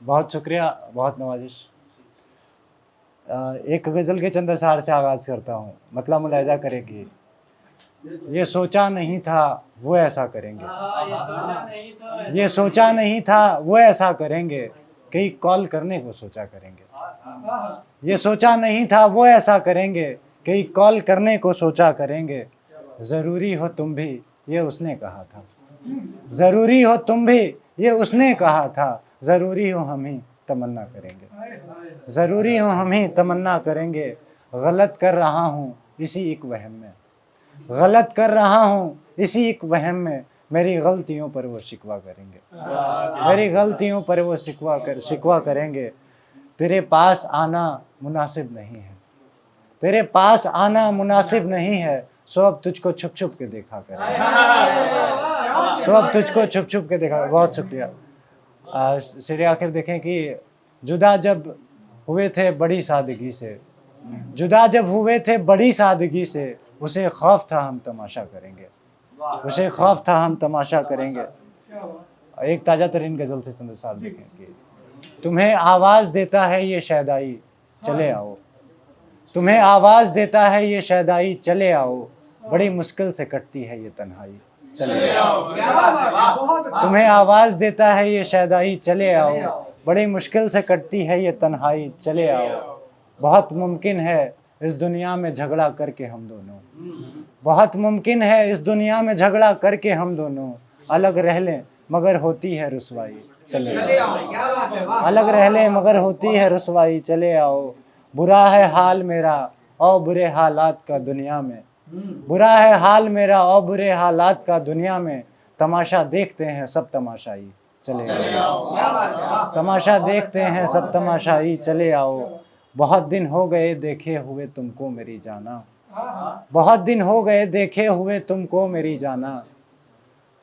बहुत शुक्रिया, बहुत नवाजिश। एक गज़ल के चंद अशआर से आगाज़ करता हूँ, मतलब मुलाहिज़ा करेंगे। ये सोचा नहीं था वो ऐसा करेंगे, ये सोचा नहीं था वो ऐसा करेंगे, कई कॉल करने को सोचा करेंगे। ये सोचा नहीं था वो ऐसा करेंगे, कई कॉल करने को सोचा करेंगे। ज़रूरी हो तुम भी ये उसने कहा था, ज़रूरी हो तुम भी ये उसने कहा था। ज़रूरी हो हम ही तमन्ना करेंगे, ज़रूरी हो हम ही तमन्ना करेंगे। गलत कर रहा हूँ इसी एक वहम में, गलत कर रहा हूँ इसी एक वहम में। मेरी गलतियों पर वो शिकवा करेंगे, मेरी गलतियों पर वो शिकवा करेंगे। तेरे पास आना मुनासिब नहीं है, तेरे पास आना मुनासिब नहीं है। सो अब तुझको छुप छुप के देखा करेंगे, सो अब तुझको छुप छुप के देखा। बहुत शुक्रिया। सिरे आखिर देखें कि जुदा जब हुए थे बड़ी सादगी से, जुदा जब हुए थे बड़ी सादगी से, उसे खौफ था हम तमाशा करेंगे, उसे खौफ था हम तमाशा करेंगे। एक ताज़ा तरीन गज़ल से चंद साल देखें कि तुम्हें आवाज़ देता है ये शैदाई चले आओ, तुम्हें आवाज़ देता है ये शैदाई चले आओ। बड़ी मुश्किल से कटती है ये तन्हाई चले आओ, तुम्हें आवाज़ देता है ये शैदाई चले आओ। बड़ी मुश्किल से कटती है ये तन्हाई चले आओ। बहुत मुमकिन है इस दुनिया में झगड़ा करके हम दोनों, बहुत मुमकिन है इस दुनिया में झगड़ा करके हम दोनों अलग रह लें मगर होती है रुसवाई चले आओ, अलग रह लें मगर होती है रुसवाई चले आओ। बुरा है हाल मेरा और बुरे हालात का दुनिया में, बुरा है हाल मेरा और बुरे हालात का दुनिया में। तमाशा देखते हैं सब तमाशाई चले आओ, तमाशा देखते हैं सब तमाशाई चले आओ। बहुत दिन हो गए देखे हुए तुमको मेरी जाना, बहुत दिन हो गए देखे हुए तुमको मेरी जाना।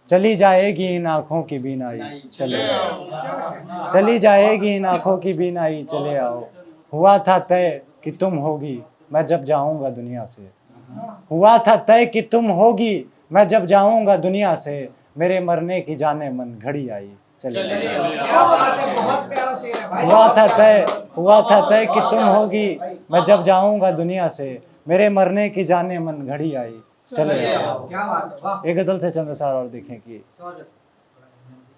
चली जाएगी इन आँखों की बीनाई चले आओ, चली जाएगी इन आँखों की बीनाई चले आओ। हुआ था तय कि तुम होगी मैं जब जाऊंगा दुनिया से, हुआ था तय कि तुम होगी मैं जब जाऊंगा दुनिया से। मेरे मरने की जाने मन घड़ी आई चले आओ, हुआ था तय कि तुम होगी मैं जब जाऊंगा दुनिया से। मेरे मरने की जाने मन घड़ी आई चले आओ। एक गजल से चंद अशआर और देखें कि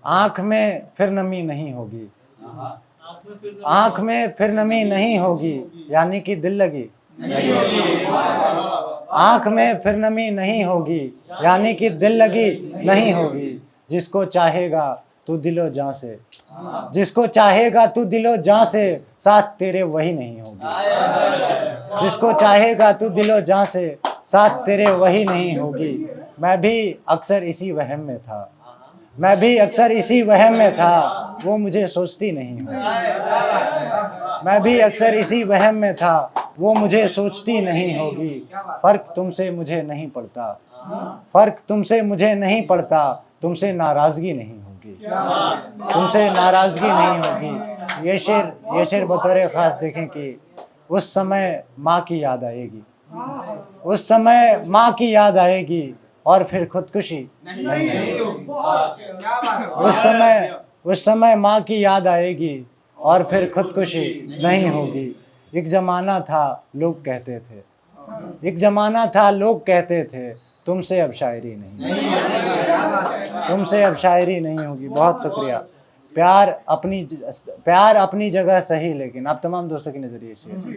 आंख में फिर नमी नहीं होगी, आंख में फिर नमी नहीं होगी, यानी कि दिल लगी नहीं होगी। आंख में फिर नमी नहीं होगी, यानी कि दिल लगी नहीं होगी। जिसको चाहेगा तू दिलो जान से, जिसको चाहेगा तू दिलो जान से, साथ तेरे वही नहीं होगी। जिसको चाहेगा तू दिलो जान से, साथ तेरे वही नहीं होगी। मैं भी अक्सर इसी वहम में था, मैं भी अक्सर इसी वहम में था, वो मुझे सोचती नहीं होगी। मैं भी अक्सर इसी वहम में था, वो मुझे सोचती नहीं होगी। फ़र्क तुमसे मुझे नहीं पड़ता, फ़र्क तुमसे मुझे नहीं पड़ता, तुमसे नाराज़गी नहीं होगी, तुमसे नाराज़गी नहीं होगी। ये शेर बतौर ख़ास देखें कि उस समय माँ की याद आएगी, उस समय माँ की याद आएगी और फिर खुदकुशी नहीं होगी। उस समय माँ की याद आएगी और फिर खुदकुशी नहीं होगी। एक ज़माना था लोग कहते थे, एक ज़माना था लोग कहते थे, तुमसे अब शायरी नहीं, तुमसे अब शायरी नहीं होगी। बहुत शुक्रिया। प्यार अपनी जगह सही, लेकिन आप तमाम दोस्तों के नज़रिए से,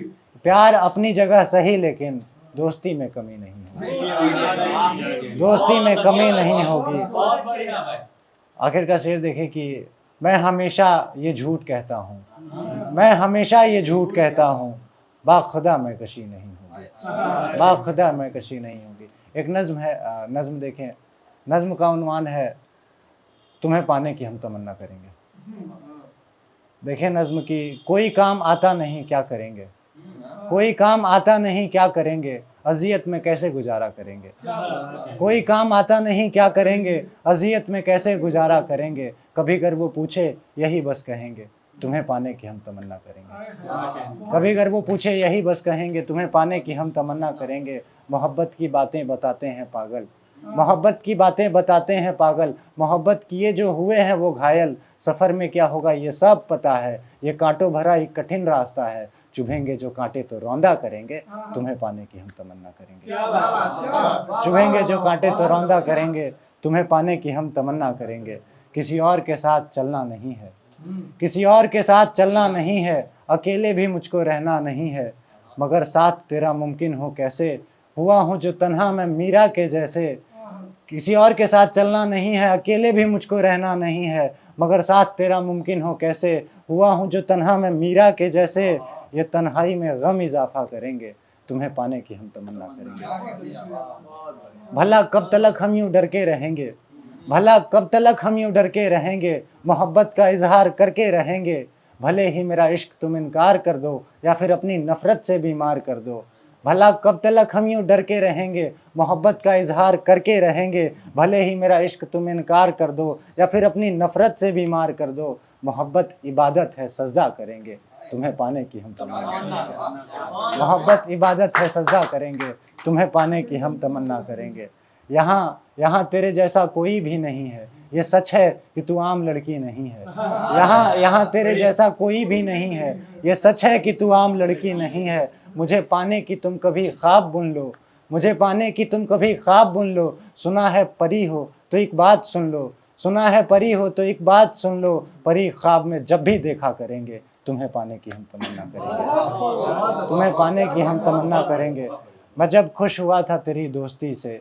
प्यार अपनी जगह सही लेकिन दोस्ती में कमी नहीं होगी, दोस्ती में कमी नहीं होगी। आखिर का शेर देखें कि मैं हमेशा ये झूठ कहता हूँ, मैं हमेशा ये झूठ कहता हूँ, बाखुदा मैं कशी नहीं होगी, बाखुदा मैं कशी नहीं होगी। एक नज़्म है, नज़्म देखें, नज़्म का उन्वान है तुम्हें पाने की हम तमन्ना करेंगे। देखें नज़्म की, कोई काम आता नहीं क्या करेंगे, कोई काम आता नहीं क्या करेंगे, अज़ियत में कैसे गुजारा करेंगे। कोई काम आता नहीं क्या करेंगे, अज़ियत में कैसे गुजारा करेंगे। कभी अगर वो पूछे यही बस कहेंगे, तुम्हें पाने की हम तमन्ना करेंगे। कभी अगर वो पूछे यही बस कहेंगे, तुम्हें पाने की हम तमन्ना करेंगे। मोहब्बत की बातें बताते हैं पागल, मोहब्बत की बातें बताते हैं पागल, मोहब्बत किए जो हुए हैं वो घायल, सफ़र में क्या होगा ये सब पता है, ये कांटों भरा एक कठिन रास्ता है, चुभेंगे जो कांटे तो रौंदा करेंगे, तुम्हें पाने की हम तमन्ना करेंगे। चुभेंगे जो कांटे तो रौंदा करेंगे, तुम्हें पाने की हम तमन्ना करेंगे। किसी और के साथ चलना नहीं है, किसी और के साथ चलना नहीं है, अकेले भी मुझको रहना नहीं है, मगर साथ तेरा मुमकिन हो कैसे, हुआ हूँ जो तन्हा मैं मीरा के जैसे। किसी और के साथ चलना नहीं है, अकेले भी मुझको रहना नहीं है, मगर साथ तेरा मुमकिन हो कैसे, हुआ हूँ जो तन्हा मैं मीरा के जैसे। ये तन्हाई में गम इजाफा करेंगे, तुम्हें पाने की हम तमन्ना करेंगे। भला कब तलक हम यूं डर के रहेंगे, भला कब तलक हम यूं डर के रहेंगे, मोहब्बत का इजहार करके रहेंगे। भले ही मेरा इश्क तुम इनकार कर दो या फिर अपनी नफरत से बीमार कर दो। भला कब तलक हम यूं डर के रहेंगे, मोहब्बत का इजहार करके रहेंगे। भले ही मेरा इश्क तुम इनकार कर दो या फिर अपनी नफरत से बीमार कर दो। मोहब्बत इबादत है सजदा करेंगे, तुम्हें पाने की हम तमन्ना करेंगे। मोहब्बत इबादत है सजदा करेंगे, तुम्हें पाने की हम तमन्ना करेंगे। यहाँ तेरे जैसा कोई भी नहीं है, ये सच है कि तू आम लड़की नहीं है। यहाँ तेरे जैसा कोई भी नहीं है, ये सच है कि तू आम लड़की नहीं है। मुझे पाने की तुम कभी ख्वाब बुन लो, मुझे पाने की तुम कभी ख्वाब बुन लो। सुना है परी हो तो एक बात सुन लो, सुना है परी हो तो एक बात सुन लो। परी ख्वाब में जब भी देखा करेंगे, तुम्हें पाने की हम तमन्ना करेंगे, तुम्हें पाने की हम तमन्ना करेंगे। मैं जब खुश हुआ था तेरी दोस्ती से,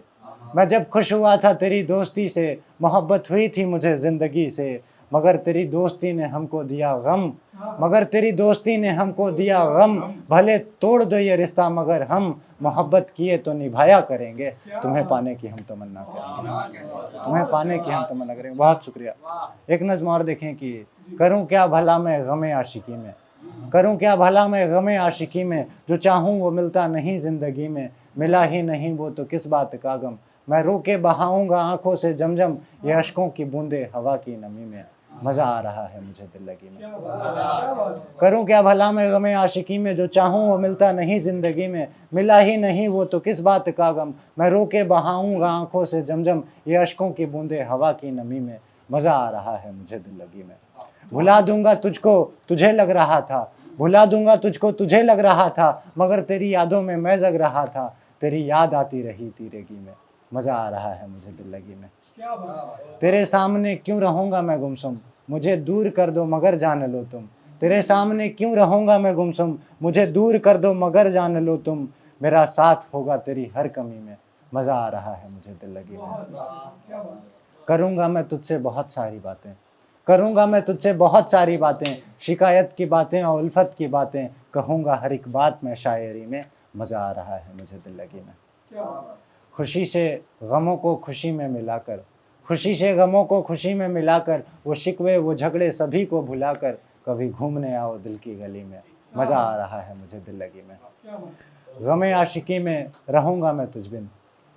मैं जब खुश हुआ था तेरी दोस्ती से, मोहब्बत हुई थी मुझे ज़िंदगी से, मगर तेरी दोस्ती ने हमको दिया गम, मगर तेरी दोस्ती ने हमको दिया गम। भले तोड़ दो ये रिश्ता मगर हम मोहब्बत किए तो निभाया करेंगे, तुम्हें पाने की हम तमन्ना करेंगे, तुम्हें पाने की हम तमन्ना करेंगे। बहुत शुक्रिया। एक नज़्म और देखें कि करूं क्या भला मैं गमे आशिकी में, करूं क्या भला मैं गमे आशिकी में, जो चाहूं वो मिलता नहीं ज़िंदगी में, मिला ही नहीं वो तो किस बात का गम। मैं रो के बहाऊंगा आंखों से जमजम, ये अश्कों की बूंदे हवा की नमी में, मज़ा आ रहा है मुझे दिल लगी में। करूं क्या भला मैं गमे आशिकी में, जो चाहूं वो मिलता नहीं ज़िंदगी में, मिला ही नहीं वो तो किस बात का गम। मैं रो के बहाऊंगा आंखों से जमजम, ये अश्कों की बूंदे हवा की नमी में, मज़ा आ रहा है मुझे दिल लगी में। भुला दूंगा तुझको तुझे लग रहा था, भुला दूंगा तुझको तुझे लग रहा था, मगर तेरी यादों में मैं जग रहा था। तेरी याद आती रही तीरेगी में, मज़ा आ रहा है मुझे दिल लगी में। तेरे सामने क्यों रहूँगा मैं गुमसुम, मुझे दूर कर दो मगर जान लो तुम। तेरे सामने क्यों रहूँगा मैं गुमसुम, मुझे दूर कर दो मगर जान लो तुम। मेरा साथ होगा तेरी हर कमी में, मज़ा आ रहा है मुझे दिल लगी में। करूँगा मैं तुझसे बहुत सारी बातें, करूँगा मैं तुझसे बहुत सारी बातें, शिकायत की बातें और उल्फत की बातें, कहूँगा हर एक बात मैं शायरी में, मज़ा आ रहा है मुझे दिल लगी में। खुशी से गमों को खुशी में मिलाकर, खुशी से गमों को खुशी में मिलाकर, वो शिकवे वो झगड़े सभी को भुलाकर, कभी घूमने आओ दिल की गली में, मज़ा आ रहा है मुझे दिल लगी में। गमे आशिकी में रहूँगा मैं तुझ बिन,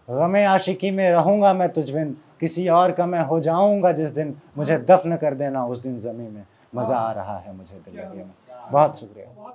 गमे आशिकी में रहूँगा मैं तुझ बिन, किसी और का मैं हो जाऊँगा जिस दिन, मुझे दफन कर देना उस दिन ज़मीन में, मज़ा आ रहा है मुझे दिल लगी में। बहुत शुक्रिया।